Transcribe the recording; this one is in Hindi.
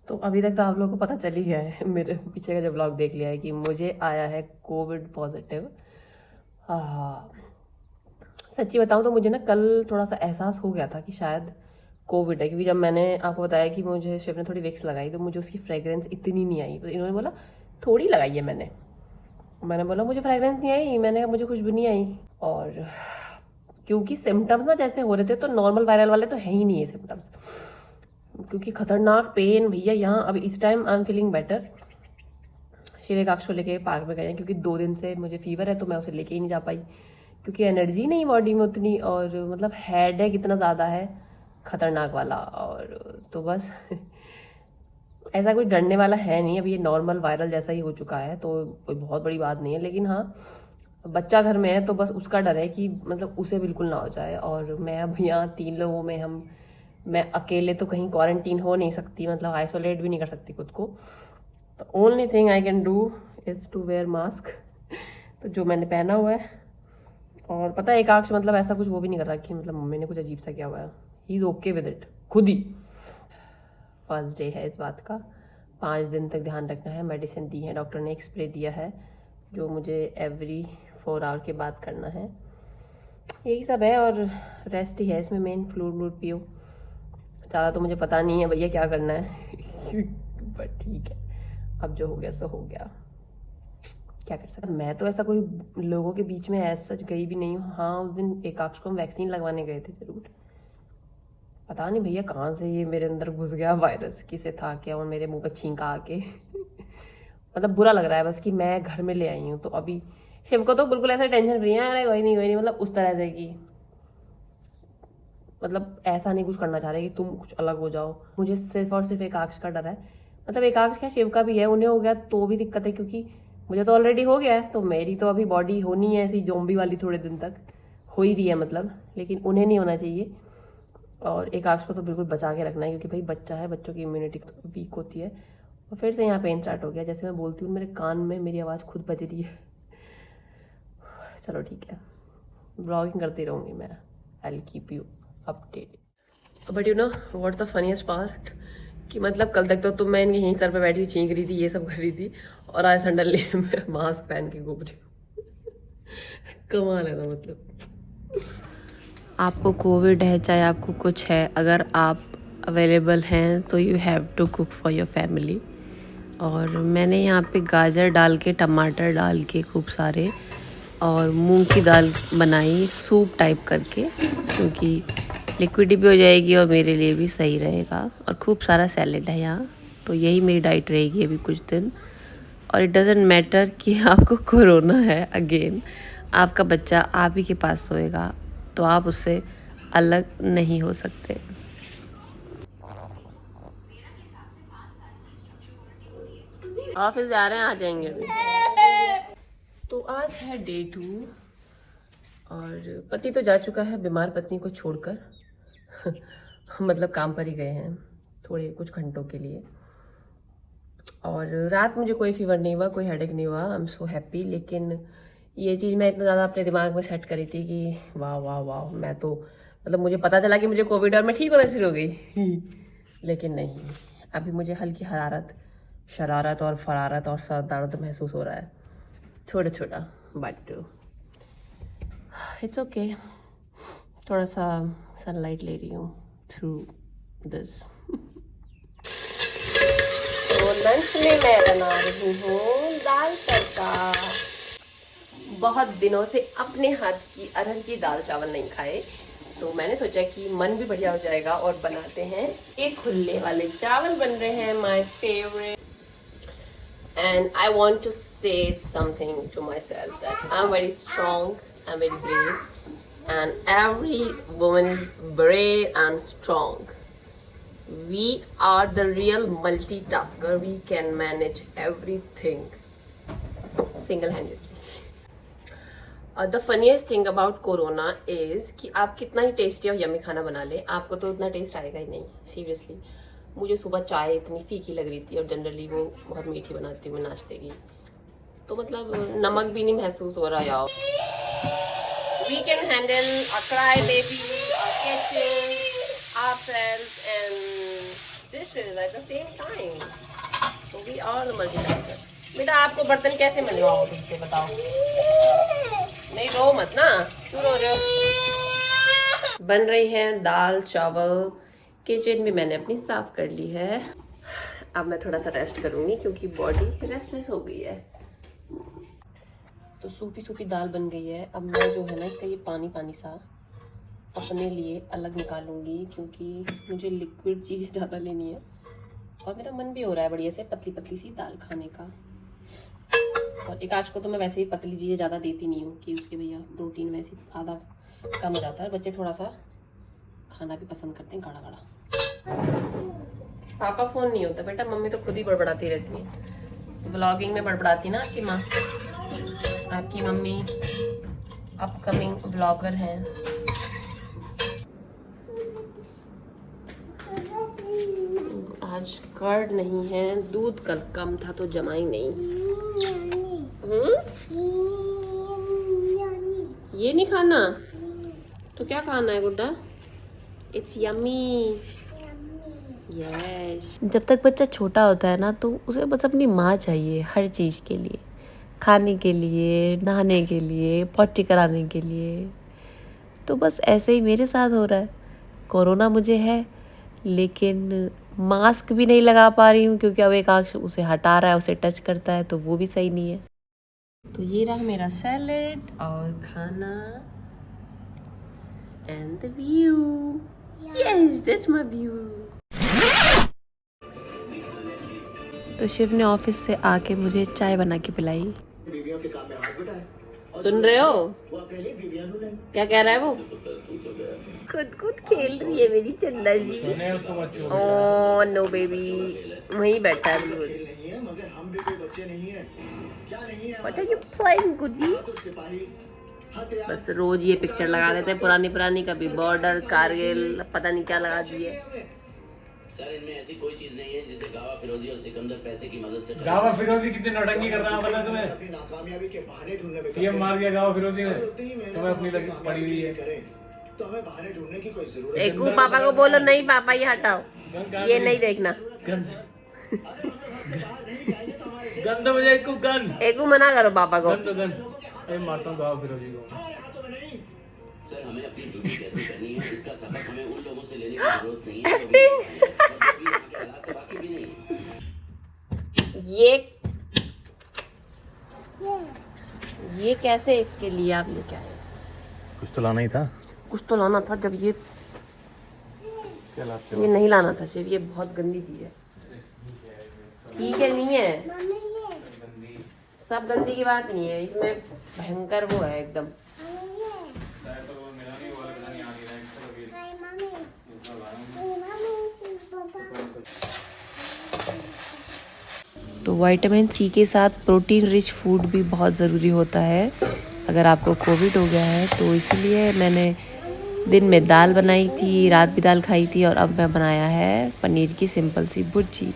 तो अभी तक तो आप लोगों को पता चल ही गया है, मेरे पीछे का जो ब्लॉग देख लिया है कि मुझे आया है कोविड पॉजिटिव। हाँ, सच्ची बताऊँ तो मुझे ना कल थोड़ा सा एहसास हो गया था कि शायद कोविड है, क्योंकि जब मैंने आपको बताया कि मुझे शिव ने थोड़ी विक्स लगाई तो मुझे उसकी फ्रेग्रेंस इतनी नहीं आई। तो इन्होंने बोला थोड़ी लगाई है मैंने। मैंने बोला मुझे फ्रेग्रेंस नहीं आई, मैंने कहा मुझे खुशबू नहीं आई। और क्योंकि सिम्टम्स ना जैसे हो रहे थे तो नॉर्मल वायरल वाले तो है ही नहीं है सिम्टम्स, क्योंकि खतरनाक पेन भैया यहाँ। अभी इस time I am feeling better. Shiv Ekaksh को लेके पार्क में गए हैं क्योंकि 2 दिन से मुझे फीवर है तो मैं उसे लेके ही नहीं जा पाई, क्योंकि एनर्जी नहीं बॉडी में उतनी, और मतलब हेड है कितना ज़्यादा है खतरनाक वाला। और तो बस ऐसा कुछ डरने वाला है नहीं, अभी ये नॉर्मल वायरल जैसा ही हो चुका है तो कोई बहुत बड़ी बात नहीं है। लेकिन हाँ, बच्चा घर में है तो बस उसका डर है कि मतलब उसे बिल्कुल ना हो जाए। और मैं अब यहाँ 3 लोगों में मैं अकेले तो कहीं क्वारंटीन हो नहीं सकती, मतलब आइसोलेट भी नहीं कर सकती खुद को। The only thing I can do is to wear mask, तो जो मैंने पहना हुआ है। और पता है एकाक्ष मतलब ऐसा कुछ वो भी नहीं कर रहा कि मतलब मम्मी ने कुछ अजीब सा किया हुआ है, he is okay with it खुद ही। फर्स्ट डे है इस बात का, 5 दिन तक ध्यान रखना है। मेडिसिन दी है डॉक्टर ने, एक स्प्रे दिया है जो मुझे एवरी 4 आवर के बाद करना है। यही सब है, और रेस्ट ही है इसमें मेन। फ्लूइड पियो। ज़्यादा तो मुझे पता नहीं है भैया क्या करना है बट ठीक है, अब जो हो गया सो हो गया, क्या कर सकते। मैं तो ऐसा कोई लोगों के बीच में ऐसा सच गई भी नहीं हूँ। हाँ, उस दिन एकाक्ष को हम वैक्सीन लगवाने गए थे जरूर। पता नहीं भैया कहाँ से ये मेरे अंदर घुस गया वायरस, किसे था क्या, और मेरे मुंह पे छींका आके मतलब बुरा लग रहा है बस कि मैं घर में ले आई हूँ। तो अभी शिव को तो बिल्कुल ऐसा टेंशन फ्री है, अरे कोई नहीं मतलब उस तरह से कि मतलब ऐसा नहीं कुछ करना चाह रहे कि तुम कुछ अलग हो जाओ। मुझे सिर्फ और सिर्फ एकाक्ष का डर है, मतलब एकाक्ष क्या शिव का भी है, उन्हें हो गया तो भी दिक्कत है, क्योंकि मुझे तो ऑलरेडी हो गया है तो मेरी तो अभी बॉडी होनी है ऐसी जोम्बी वाली, थोड़े दिन तक हो ही रही है मतलब, लेकिन उन्हें नहीं होना चाहिए। और एकाक्ष को तो बिल्कुल बचा के रखना है, क्योंकि भाई बच्चा है, बच्चों की इम्यूनिटी वीक होती है। और फिर से यहाँ पेन स्टार्ट हो गया, जैसे मैं बोलती हूँ मेरे कान में मेरी आवाज़ खुद बज रही है। चलो ठीक है, ब्लॉगिंग करती रहूँगी मैं, I will keep you updated. But you know what the funniest part, कि मतलब कल तक तो मैं इनके यहीं सर पे बैठी हुई छींक रही थी, ये सब कर रही थी, और आज सडनली मैं मास्क पहन के घूम रही हूँ कमाल है ना मतलब। आपको कोविड है चाहे आपको कुछ है, अगर आप अवेलेबल हैं तो you have to cook for your family. और मैंने यहाँ पे गाजर डाल के, टमाटर डाल के खूब सारे, और मूंग की दाल बनाई सूप टाइप करके, क्योंकि लिक्विड भी हो जाएगी और मेरे लिए भी सही रहेगा। और खूब सारा सैलेड है यहाँ, तो यही मेरी डाइट रहेगी अभी कुछ दिन। और इट डजेंट मैटर कि आपको कोरोना है, अगेन आपका बच्चा आप ही के पास सोएगा तो आप उससे अलग नहीं हो सकते। ऑफिस जा रहे हैं, आ जाएंगे अभी। तो आज है डे 2, और पति तो जा चुका है बीमार पत्नी को छोड़कर मतलब काम पर ही गए हैं थोड़े कुछ घंटों के लिए। और रात मुझे कोई फीवर नहीं हुआ, कोई हेडेक नहीं हुआ, आई एम सो हैप्पी। लेकिन ये चीज़ मैं इतना ज़्यादा अपने दिमाग में सेट करी थी कि वाह वाह वाह, मैं तो मतलब मुझे पता चला कि मुझे कोविड और मैं ठीक होना शुरू हो गई लेकिन नहीं, अभी मुझे हल्की हरारत, शरारत और फरारत और सर दर्द महसूस हो रहा है, छोटा छोटा, बट इट्स ओके। थोड़ा सा सनलाइट ले रही हूँ थ्रू दिस। तो लंच में मैं बना रही हूँ दाल तड़का। बहुत दिनों से अपने हाथ की अरहर की दाल चावल नहीं खाए, तो मैंने सोचा कि मन भी बढ़िया हो जाएगा और बनाते हैं। एक खुले वाले चावल बन रहे हैं, my favourite. And I want to say something to myself that I'm very strong, I'm very brave, and every woman is brave and strong. We are the real multitasker. We can manage everything single-handedly. The funniest thing about corona is कि आप कितना ही टेस्टी और यम्मी खाना बना ले, आपको तो उतना टेस्ट आएगा ही नहीं। सीरियसली, मुझे सुबह चाय इतनी फीकी लग रही थी, और जनरली वो बहुत मीठी बनाती हूँ मैं नाश्ते की, तो मतलब नमक भी नहीं महसूस हो रहा यार। We can handle a cry baby, a kitchen, ourselves, and dishes at the same time. So we are the multitasker. बेटा आपको बर्तन कैसे मिलवाओ तुमसे बताओ। नहीं रो मत ना, क्यों रो रहे हो। बन रही है दाल चावल। किचन भी मैंने अपनी साफ कर ली है। अब मैं थोड़ा सा रेस्ट करूंगी क्योंकि बॉडी रेस्टलेस हो गई है। तो सूपी सूपी दाल बन गई है। अब मैं जो है ना इसका ये पानी पानी सा अपने लिए अलग निकालूंगी क्योंकि मुझे लिक्विड चीज़ें ज़्यादा लेनी है और मेरा मन भी हो रहा है बढ़िया से पतली पतली सी दाल खाने का। और एकाश को तो मैं वैसे ही पतली चीज़ें ज़्यादा देती नहीं हूँ कि उसके भैया प्रोटीन वैसे आधा कम हो जाता है। बच्चे थोड़ा सा खाना भी पसंद करते हैं गाढ़ा गाढ़ा। पापा फ़ोन नहीं होता बेटा, मम्मी तो खुद ही बड़बड़ाती रहती है। व्लॉगिंग में बड़बड़ाती ना आपकी माँ। आपकी मम्मी अपकमिंग व्लॉगर हैं। आज कर्ड नहीं है, दूध कल कम था तो जमा ही नहीं। ये नहीं खाना तो क्या खाना है गुड्डा? It's yummy. यस। जब तक बच्चा छोटा होता है ना तो उसे बस अपनी माँ चाहिए हर चीज़ के लिए, खाने के लिए, नहाने के लिए, पॉटी कराने के लिए। तो बस ऐसे ही मेरे साथ हो रहा है। कोरोना मुझे है लेकिन मास्क भी नहीं लगा पा रही हूँ क्योंकि अब एक आँख उसे हटा रहा है, उसे टच करता है तो वो भी सही नहीं है। तो ये रहा मेरा सैलेड और खाना and the view. Yes that's my view. तो शिव ने ऑफिस से आके मुझे चाय बना के पिलाई। सुन रहे हो क्या कह रहा है वो? खुद खुद खेल रही है मेरी चंदा जी। ओह नो बेबी, वहीं बैठा है बिल्कुल। व्हाट आर यू प्लेइंग गुड्डी? बस रोज ये पिक्चर लगा देते हैं पुरानी पुरानी, कभी बॉर्डर कारगिल पता नहीं क्या लगा दिए। सर इनमें ऐसी कोई चीज नहीं है जिसे गावा फिरोजी और सिकंदर पैसे की मदद से। गावा फिरोजी कितनी नौटंकी कर रहा है पता तुम्हें? अपनी नाकामयाबी के बहाने ढूंढने में सीएम मार दिया गावा फिरोजी ने, तुम्हें अपनी लगी पड़ी हुई है। तो हमें बहाने ढूंढने की कोई जरूरत एकू पापा को बोलो नहीं पापा ये हटाओ, ये नहीं देखना। गंद मुझे एक गन, एकू मना करो पापा को। गन अरे मारता हूँ गावा फिरोजी को। सर हमें अपनी ड्यूटी कैसे करनी है इसका सबक हमें उन लोगों से लेने की जरूरत नहीं है जो भी से बाकी भी नहीं। ये कैसे इसके लिए आप लेके आए? कुछ तो लाना ही था, कुछ तो लाना था। जब ये क्या लाते हो? ये नहीं लाना था शिव, ये बहुत गंदी चीज है। ठीक है नहीं है, सब गंदी की बात नहीं है, इसमें भयंकर वो है एकदम। तो विटामिन सी के साथ प्रोटीन रिच फूड भी बहुत ज़रूरी होता है अगर आपको कोविड हो गया है। तो इसीलिए मैंने दिन में दाल बनाई थी, रात भी दाल खाई थी और अब मैं बनाया है पनीर की सिंपल सी भुर्जी।